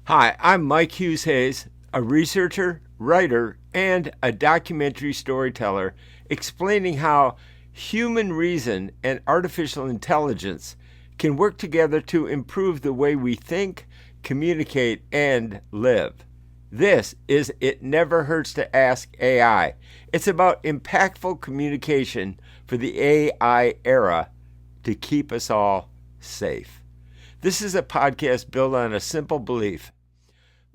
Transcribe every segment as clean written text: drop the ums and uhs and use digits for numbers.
Hi, I'm Mike Hughes-Hayes, a researcher, writer, and a documentary storyteller explaining how human reason and artificial intelligence can work together to improve the way we think, communicate, and live. This is It Never Hurts to Ask AI. It's about impactful communication for the AI era to keep us all safe. This is a podcast built on a simple belief.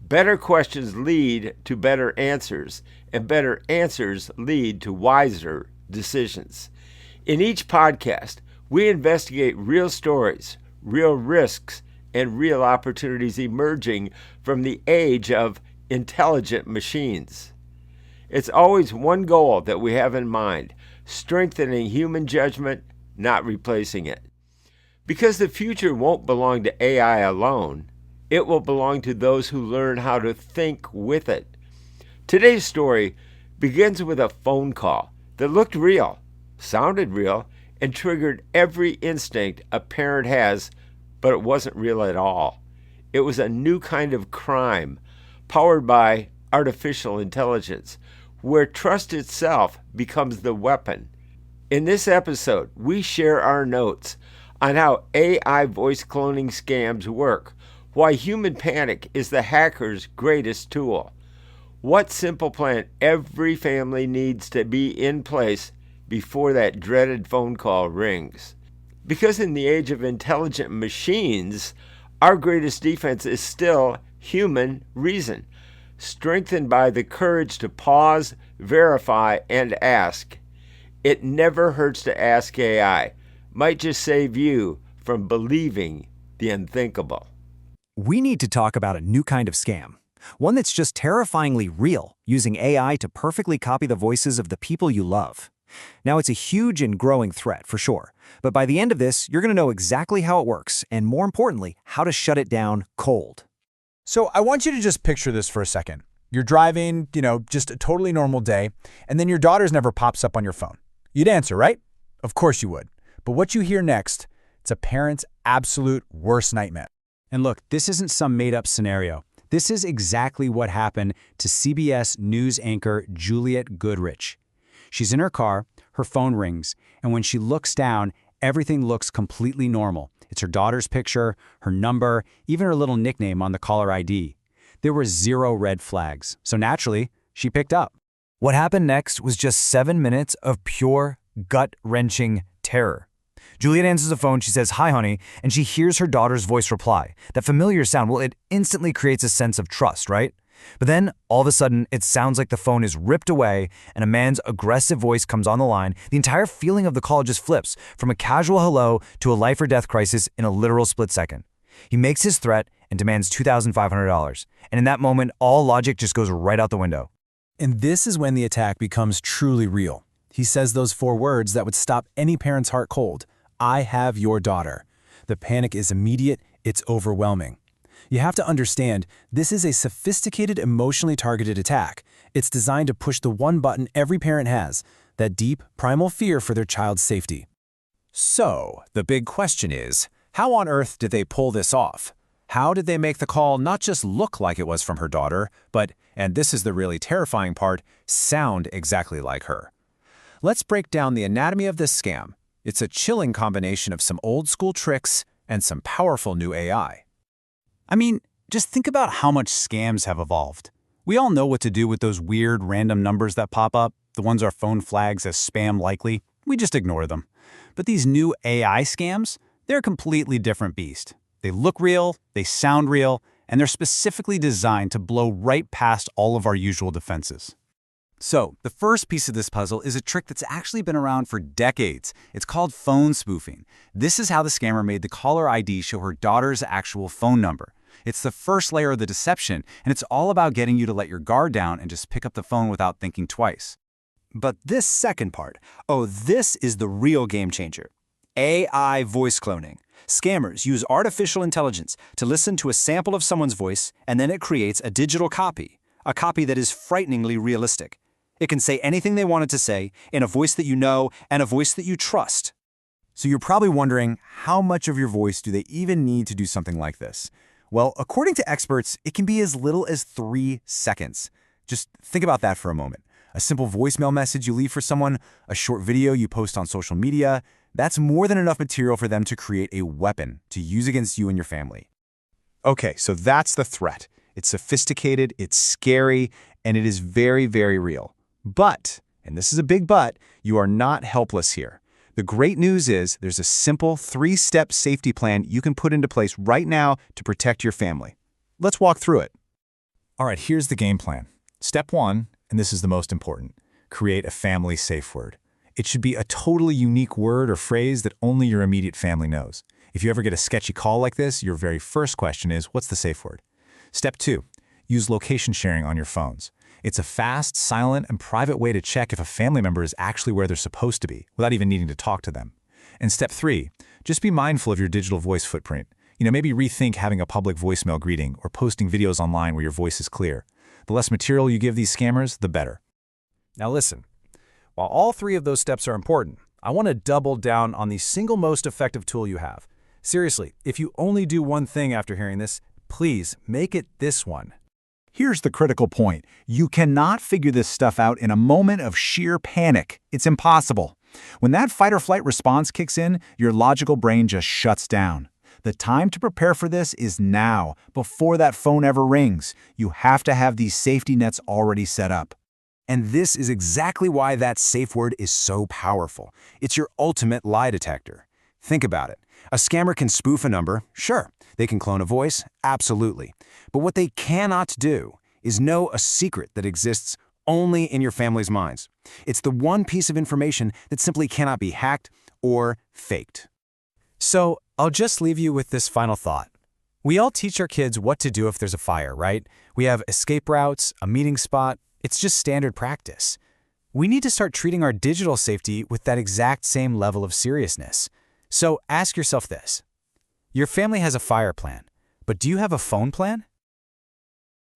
Better questions lead to better answers, and better answers lead to wiser decisions. In each podcast, we investigate real stories, real risks, and real opportunities emerging from the age of intelligent machines. It's always one goal that we have in mind: strengthening human judgment, not replacing it. Because the future won't belong to AI alone, it will belong to those who learn how to think with it. Today's story begins with a phone call that looked real, sounded real, and triggered every instinct a parent has, but it wasn't real at all. It was a new kind of crime powered by artificial intelligence, where trust itself becomes the weapon. In this episode, we share our notes on how AI voice cloning scams work, why human panic is the hacker's greatest tool, what simple plan every family needs to be in place before that dreaded phone call rings. Because in the age of intelligent machines, our greatest defense is still human reason, strengthened by the courage to pause, verify, and ask. It never hurts to ask AI. Might just save you from believing the unthinkable. We need to talk about a new kind of scam. One that's just terrifyingly real, using AI to perfectly copy the voices of the people you love. Now, it's a huge and growing threat, for sure. But by the end of this, you're going to know exactly how it works, and more importantly, how to shut it down cold. So I want you to just picture this for a second. You're driving, just a totally normal day, and then your daughter's number pops up on your phone. You'd answer, right? Of course you would. But what you hear next, it's a parent's absolute worst nightmare. And look, this isn't some made-up scenario. This is exactly what happened to CBS News anchor Juliette Goodrich. She's in her car, her phone rings, and when she looks down, everything looks completely normal. It's her daughter's picture, her number, even her little nickname on the caller ID. There were 0 red flags, so naturally, she picked up. What happened next was just 7 minutes of pure, gut-wrenching terror. Juliette answers the phone, she says, "Hi, honey," and she hears her daughter's voice reply. That familiar sound, well, it instantly creates a sense of trust, right? But then, all of a sudden, it sounds like the phone is ripped away and a man's aggressive voice comes on the line. The entire feeling of the call just flips from a casual hello to a life-or-death crisis in a literal split second. He makes his threat and demands $2,500. And in that moment, all logic just goes right out the window. And this is when the attack becomes truly real. He says those 4 words that would stop any parent's heart cold. "I have your daughter." The panic is immediate, it's overwhelming. You have to understand, this is a sophisticated, emotionally targeted attack. It's designed to push the one button every parent has, that deep, primal fear for their child's safety. So, the big question is, how on earth did they pull this off? How did they make the call not just look like it was from her daughter, but, and this is the really terrifying part, sound exactly like her? Let's break down the anatomy of this scam. It's a chilling combination of some old-school tricks and some powerful new AI. I mean, just think about how much scams have evolved. We all know what to do with those weird random numbers that pop up, the ones our phone flags as spam likely. We just ignore them. But these new AI scams, they're a completely different beast. They look real, they sound real, and they're specifically designed to blow right past all of our usual defenses. So, the first piece of this puzzle is a trick that's actually been around for decades. It's called phone spoofing. This is how the scammer made the caller ID show her daughter's actual phone number. It's the first layer of the deception, and it's all about getting you to let your guard down and just pick up the phone without thinking twice. But this second part, this is the real game changer. AI voice cloning. Scammers use artificial intelligence to listen to a sample of someone's voice, and then it creates a digital copy, a copy that is frighteningly realistic. It can say anything they want it to say, in a voice that you know and a voice that you trust. So you're probably wondering, how much of your voice do they even need to do something like this? Well, according to experts, it can be as little as 3 seconds. Just think about that for a moment. A simple voicemail message you leave for someone, a short video you post on social media, that's more than enough material for them to create a weapon to use against you and your family. Okay, so that's the threat. It's sophisticated, it's scary, and it is very, very real. But, and this is a big but, you are not helpless here. The great news is there's a simple 3-step safety plan you can put into place right now to protect your family. Let's walk through it. All right, here's the game plan. Step 1, and this is the most important, create a family safe word. It should be a totally unique word or phrase that only your immediate family knows. If you ever get a sketchy call like this, your very first question is, what's the safe word? Step 2, use location sharing on your phones. It's a fast, silent, and private way to check if a family member is actually where they're supposed to be, without even needing to talk to them. And step 3, just be mindful of your digital voice footprint. Maybe rethink having a public voicemail greeting or posting videos online where your voice is clear. The less material you give these scammers, the better. Now listen, while all 3 of those steps are important, I want to double down on the single most effective tool you have. Seriously, if you only do one thing after hearing this, please make it this one. Here's the critical point. You cannot figure this stuff out in a moment of sheer panic. It's impossible. When that fight or flight response kicks in, your logical brain just shuts down. The time to prepare for this is now, before that phone ever rings. You have to have these safety nets already set up. And this is exactly why that safe word is so powerful. It's your ultimate lie detector. Think about it. A scammer can spoof a number, sure. They can clone a voice, absolutely. But what they cannot do is know a secret that exists only in your family's minds. It's the one piece of information that simply cannot be hacked or faked. So, I'll just leave you with this final thought. We all teach our kids what to do if there's a fire, right? We have escape routes, a meeting spot. It's just standard practice. We need to start treating our digital safety with that exact same level of seriousness. So ask yourself this. Your family has a fire plan, but do you have a phone plan?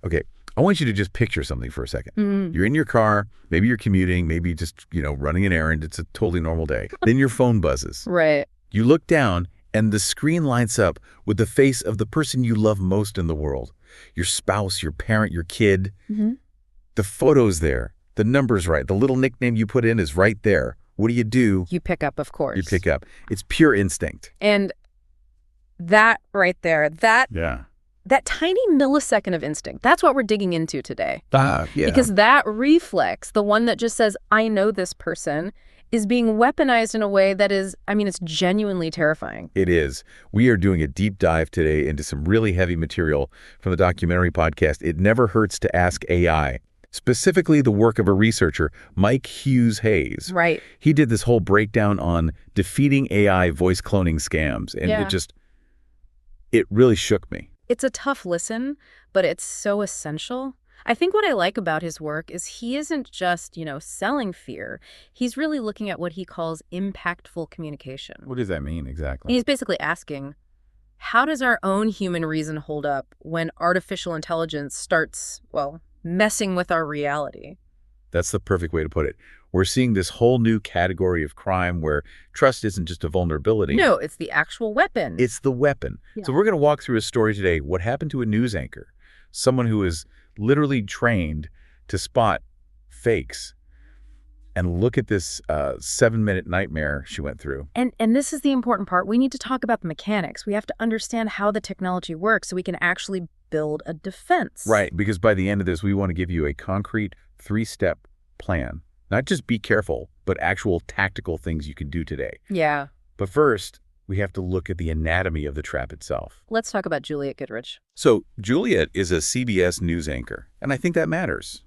Okay, I want you to just picture something for a second. You're in your car, maybe you're commuting, maybe just, running an errand. It's a totally normal day. Then your phone buzzes. Right. You look down and the screen lights up with the face of the person you love most in the world. Your spouse, your parent, your kid. The photo's there. The number's right. The little nickname you put in is right there. What do? You pick up, of course. You pick up. It's pure instinct. And that right there, that tiny millisecond of instinct, that's what we're digging into today. Yeah. Because that reflex, the one that just says, I know this person, is being weaponized in a way that is, it's genuinely terrifying. It is. We are doing a deep dive today into some really heavy material from the documentary podcast, It Never Hurts to Ask AI. Specifically the work of a researcher, Mike Hughes-Hayes. Right. He did this whole breakdown on defeating AI voice cloning scams, and it really shook me. It's a tough listen, but it's so essential. I think what I like about his work is he isn't just, selling fear. He's really looking at what he calls impactful communication. What does that mean exactly? He's basically asking, how does our own human reason hold up when artificial intelligence starts, messing with our reality? That's the perfect way to put it. We're seeing this whole new category of crime where trust isn't just a vulnerability. No, it's the actual weapon. It's the weapon. Yeah. So we're going to walk through a story today. What happened to a news anchor? Someone who is literally trained to spot fakes. And look at this 7-minute nightmare she went through. And this is the important part. We need to talk about the mechanics. We have to understand how the technology works so we can actually build a defense. Right, because by the end of this, we want to give you a concrete 3-step plan. Not just be careful, but actual tactical things you can do today. Yeah. But first, we have to look at the anatomy of the trap itself. Let's talk about Juliette Goodrich. So Juliette is a CBS news anchor, and I think that matters,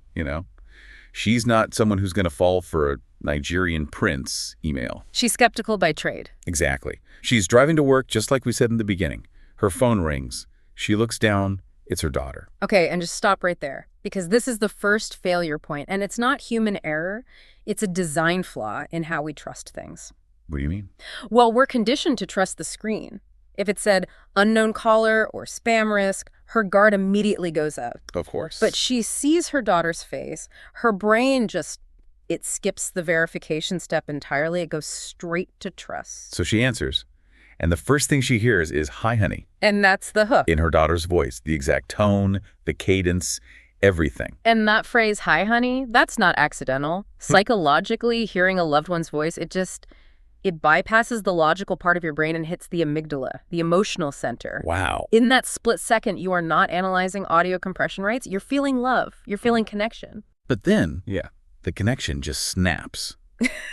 She's not someone who's going to fall for a Nigerian prince email. She's skeptical by trade. Exactly. She's driving to work, just like we said in the beginning. Her phone rings. She looks down. It's her daughter. Okay, and just stop right there, because this is the first failure point, and it's not human error. It's a design flaw in how we trust things. What do you mean? Well, we're conditioned to trust the screen. If it said unknown caller or spam risk, her guard immediately goes up. Of course. But she sees her daughter's face. Her brain it skips the verification step entirely. It goes straight to trust. So she answers. And the first thing she hears is, "Hi, honey," And that's the hook. in her daughter's voice. The exact tone, the cadence, everything. And that phrase, "hi, honey," that's not accidental. Psychologically, hearing a loved one's voice, it bypasses the logical part of your brain and hits the amygdala, the emotional center. Wow. In that split second, you are not analyzing audio compression rates. You're feeling love. You're feeling connection. But then, the connection just snaps.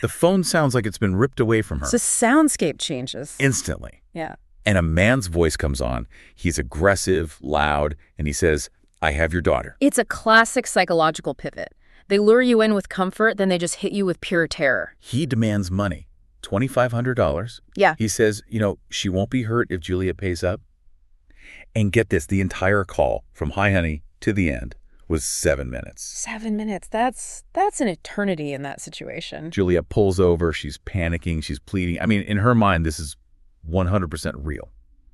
The phone sounds like it's been ripped away from her. The soundscape changes. Instantly. Yeah. And a man's voice comes on. He's aggressive, loud, and he says, "I have your daughter." It's a classic psychological pivot. They lure you in with comfort, then they just hit you with pure terror. He demands money, $2,500. Yeah. He says, she won't be hurt if Juliette pays up. And get this, the entire call from "Hi, honey" to the end was 7 minutes. 7 minutes. That's an eternity in that situation. Juliette pulls over. She's panicking. She's pleading. I mean, in her mind, this is 100% real.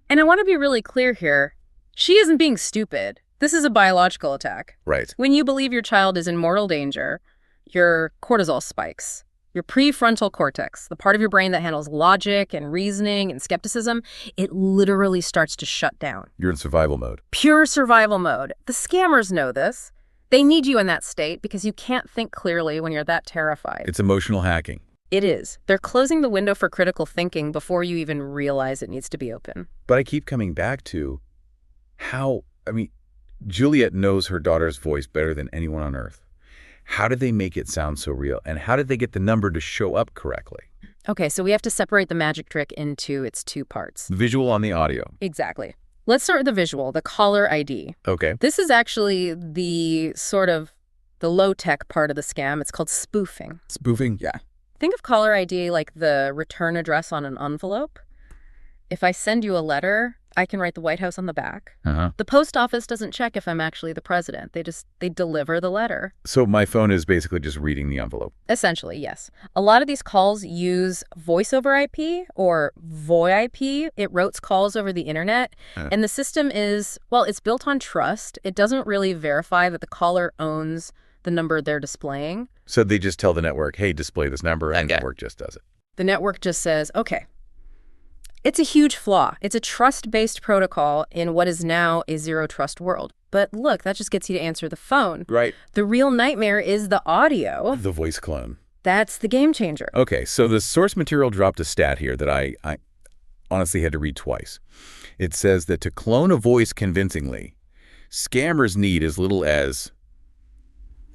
And I want to be really clear here. She isn't being stupid. This is a biological attack. Right. When you believe your child is in mortal danger, your cortisol spikes. Your prefrontal cortex, the part of your brain that handles logic and reasoning and skepticism, it literally starts to shut down. You're in survival mode. Pure survival mode. The scammers know this. They need you in that state because you can't think clearly when you're that terrified. It's emotional hacking. It is. They're closing the window for critical thinking before you even realize it needs to be open. But I keep coming back to Juliette knows her daughter's voice better than anyone on earth. How did they make it sound so real? And how did they get the number to show up correctly? Okay, so we have to separate the magic trick into its two parts. The visual on the audio. Exactly. Let's start with the visual, the caller ID. Okay. This is actually the low-tech part of the scam. It's called spoofing. Spoofing? Yeah. Think of caller ID like the return address on an envelope. If I send you a letter, I can write the White House on the back. The post office doesn't check if I'm actually the president. They deliver the letter. So my phone is basically just reading the envelope. Essentially, yes. A lot of these calls use voice over IP or VoIP. It routes calls over the internet. And the system is, it's built on trust. It doesn't really verify that the caller owns the number they're displaying. So they just tell the network, "Hey, display this number," and the network just does it. The network just says, okay. It's a huge flaw. It's a trust-based protocol in what is now a zero-trust world. But look, that just gets you to answer the phone. Right. The real nightmare is the audio. The voice clone. That's the game changer. Okay, so the source material dropped a stat here that I honestly had to read twice. It says that to clone a voice convincingly, scammers need as little as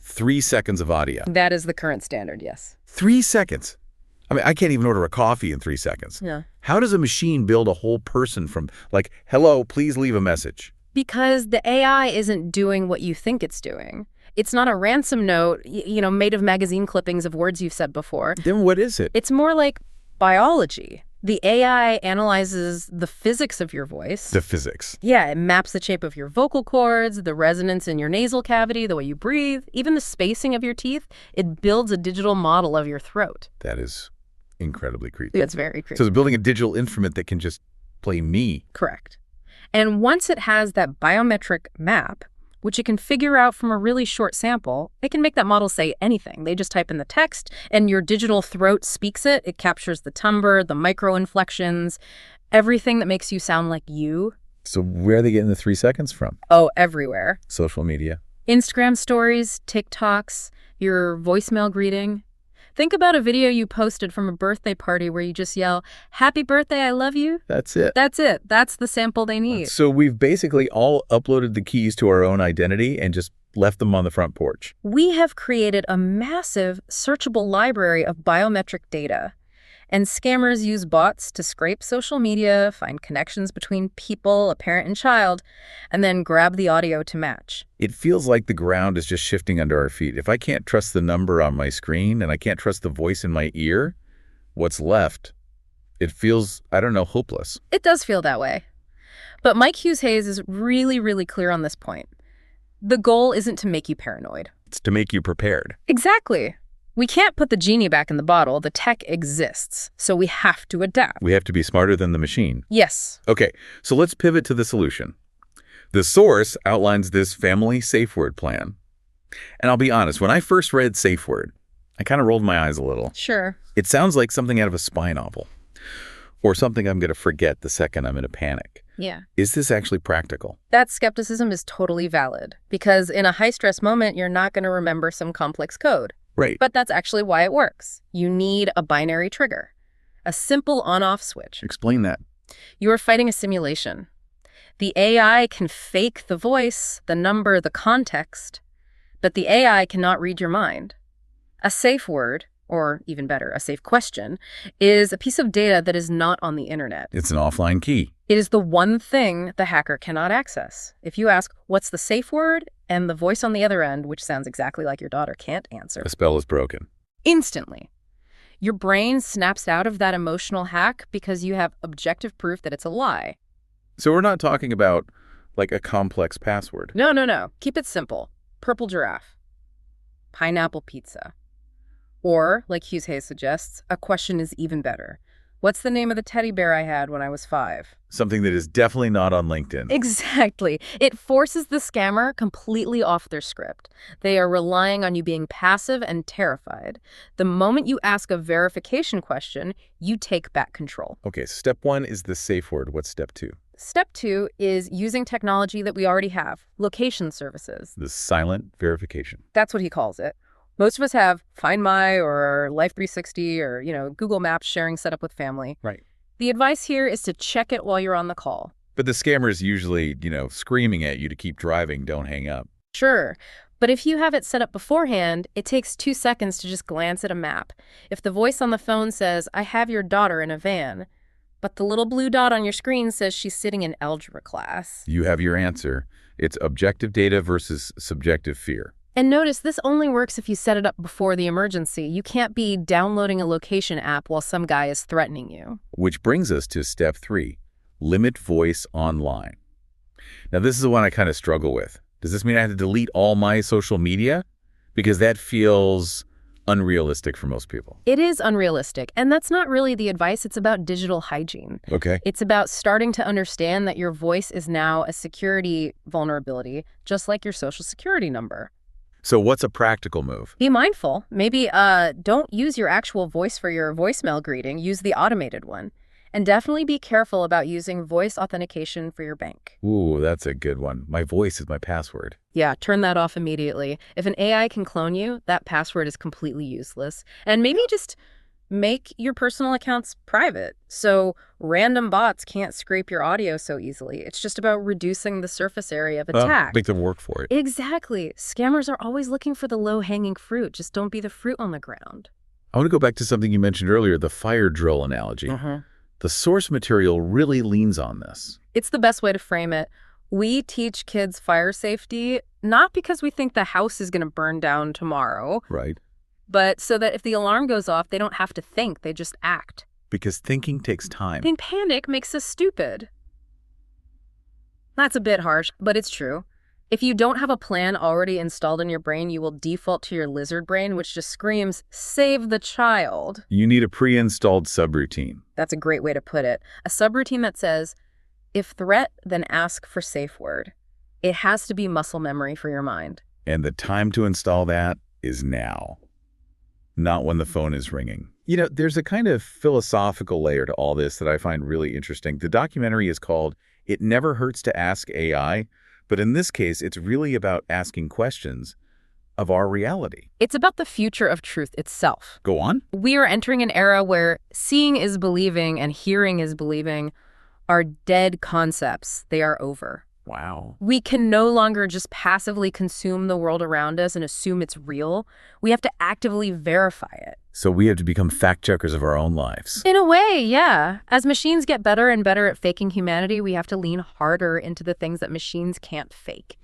3 seconds of audio. That is the current standard, yes. 3 seconds. I can't even order a coffee in 3 seconds. Yeah. How does a machine build a whole person from, "Hello, please leave a message"? Because the AI isn't doing what you think it's doing. It's not a ransom note, made of magazine clippings of words you've said before. Then what is it? It's more like biology. The AI analyzes the physics of your voice. The physics. Yeah, it maps the shape of your vocal cords, the resonance in your nasal cavity, the way you breathe, even the spacing of your teeth. It builds a digital model of your throat. That is incredibly creepy. It's very creepy. So it's building a digital instrument that can just play me. Correct. And once it has that biometric map, which it can figure out from a really short sample, it can make that model say anything. They just type in the text, and your digital throat speaks it. It captures the timbre, the micro-inflections, everything that makes you sound like you. So where are they getting the 3 seconds from? Oh, everywhere. Social media. Instagram stories, TikToks, your voicemail greeting. Think about a video you posted from a birthday party where you just yell, "Happy birthday, I love you." That's it. That's it. That's the sample they need. So we've basically all uploaded the keys to our own identity and just left them on the front porch. We have created a massive searchable library of biometric data. And scammers use bots to scrape social media, find connections between people, a parent and child, and then grab the audio to match. It feels like the ground is just shifting under our feet. If I can't trust the number on my screen and I can't trust the voice in my ear, what's left? It feels, hopeless. It does feel that way. But Mike Hughes-Hayes is really, really clear on this point. The goal isn't to make you paranoid. It's to make you prepared. Exactly. We can't put the genie back in the bottle. The tech exists, so we have to adapt. We have to be smarter than the machine. Yes. Okay, so let's pivot to the solution. The source outlines this family safe word plan. And I'll be honest, when I first read safe word, I kind of rolled my eyes a little. Sure. It sounds like something out of a spy novel. or something I'm going to forget the second I'm in a panic. Yeah. Is this actually practical? That skepticism is totally valid, because in a high-stress moment, you're not going to remember some complex code. Right. But that's actually why it works. You need a binary trigger, a simple on-off switch. Explain that. You are fighting a simulation. The AI can fake the voice, the number, the context, but the AI cannot read your mind. A safe word, or even better, a safe question, is a piece of data that is not on the internet. It's an offline key. It is the one thing the hacker cannot access. If you ask, what's the safe word? And the voice on the other end, which sounds exactly like your daughter, can't answer. A spell is broken. Instantly. Your brain snaps out of that emotional hack because you have objective proof that it's a lie. So we're not talking about, like, a complex password. No. Keep it simple. Purple giraffe. Pineapple pizza. Or, like Hughes-Hayes suggests, a question is even better. What's the name of the teddy bear I had when I was 5? Something that is definitely not on LinkedIn. Exactly. It forces the scammer completely off their script. They are relying on you being passive and terrified. The moment you ask a verification question, you take back control. Okay, step 1 is the safe word. What's step 2? Step 2 is using technology that we already have, location services. The silent verification. That's what he calls it. Most of us have Find My or Life 360 or, Google Maps sharing set up with family. Right. The advice here is to check it while you're on the call. But the scammer is usually, screaming at you to keep driving, don't hang up. Sure. But if you have it set up beforehand, it takes 2 seconds to just glance at a map. If the voice on the phone says, I have your daughter in a van, but the little blue dot on your screen says she's sitting in algebra class. You have your answer. It's objective data versus subjective fear. And notice, this only works if you set it up before the emergency. You can't be downloading a location app while some guy is threatening you. Which brings us to step 3, limit voice online. Now, this is the one I kind of struggle with. Does this mean I have to delete all my social media? Because that feels unrealistic for most people. It is unrealistic, and that's not really the advice. It's about digital hygiene. Okay. It's about starting to understand that your voice is now a security vulnerability, just like your social security number. So what's a practical move? Be mindful. Maybe don't use your actual voice for your voicemail greeting. Use the automated one. And definitely be careful about using voice authentication for your bank. Ooh, that's a good one. My voice is my password. Yeah, turn that off immediately. If an AI can clone you, that password is completely useless. And maybe just make your personal accounts private, so random bots can't scrape your audio so easily. It's just about reducing the surface area of attack. Make them work for it. Exactly. Scammers are always looking for the low-hanging fruit. Just don't be the fruit on the ground. I want to go back to something you mentioned earlier, the fire drill analogy. The source material really leans on this. It's the best way to frame it. We teach kids fire safety, not because we think the house is going to burn down tomorrow. Right. But so that if the alarm goes off, they don't have to think, they just act. Because thinking takes time. And panic makes us stupid. That's a bit harsh, but it's true. If you don't have a plan already installed in your brain, you will default to your lizard brain, which just screams, save the child. You need a pre-installed subroutine. That's a great way to put it. A subroutine that says, if threat, then ask for safe word. It has to be muscle memory for your mind. And the time to install that is now. Not when the phone is ringing. There's a kind of philosophical layer to all this that I find really interesting. The documentary is called It Never Hurts to Ask AI, but in this case, it's really about asking questions of our reality. It's about the future of truth itself. Go on. We are entering an era where seeing is believing and hearing is believing are dead concepts. They are over. Wow. We can no longer just passively consume the world around us and assume it's real. We have to actively verify it. So we have to become fact-checkers of our own lives. In a way, yeah. As machines get better and better at faking humanity, we have to lean harder into the things that machines can't fake.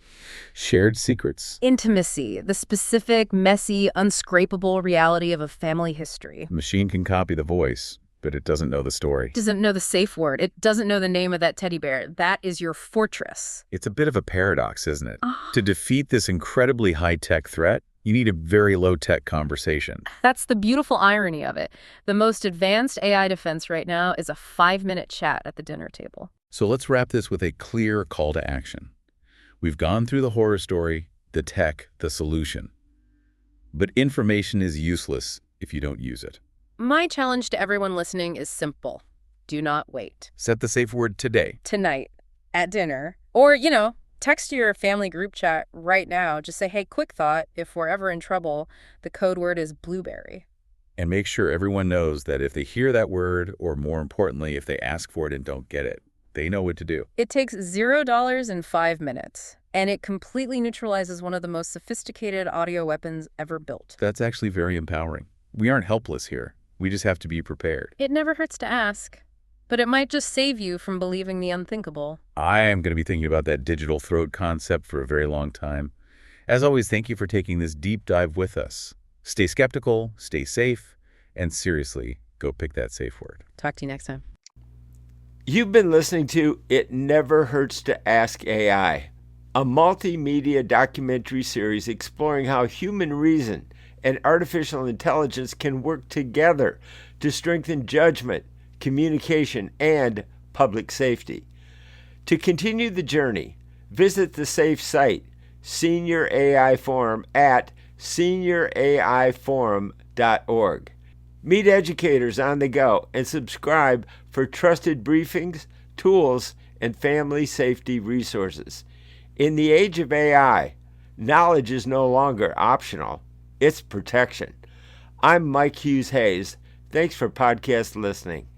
Shared secrets. Intimacy, the specific, messy, unscrapable reality of a family history. A machine can copy the voice, but it doesn't know the story. Doesn't know the safe word. It doesn't know the name of that teddy bear. That is your fortress. It's a bit of a paradox, isn't it? To defeat this incredibly high-tech threat, you need a very low-tech conversation. That's the beautiful irony of it. The most advanced AI defense right now is a 5-minute chat at the dinner table. So let's wrap this with a clear call to action. We've gone through the horror story, the tech, the solution. But information is useless if you don't use it. My challenge to everyone listening is simple. Do not wait. Set the safe word today. Tonight, at dinner, or, text your family group chat right now. Just say, hey, quick thought, if we're ever in trouble, the code word is blueberry. And make sure everyone knows that if they hear that word, or more importantly, if they ask for it and don't get it, they know what to do. It takes $0 in 5 minutes, and it completely neutralizes one of the most sophisticated audio weapons ever built. That's actually very empowering. We aren't helpless here. We just have to be prepared. It never hurts to ask, but it might just save you from believing the unthinkable. I am going to be thinking about that digital throat concept for a very long time. As always, thank you for taking this deep dive with us. Stay skeptical, stay safe, and seriously, go pick that safe word. Talk to you next time. You've been listening to It Never Hurts to Ask AI, a multimedia documentary series exploring how human reason and artificial intelligence can work together to strengthen judgment, communication, and public safety. To continue the journey, visit the SAFE site, Senior AI Forum, at senioraiforum.org. Meet educators on the go and subscribe for trusted briefings, tools, and family safety resources. In the age of AI, knowledge is no longer optional. It's protection. I'm Mike Hughes-Hayes. Thanks for podcast listening.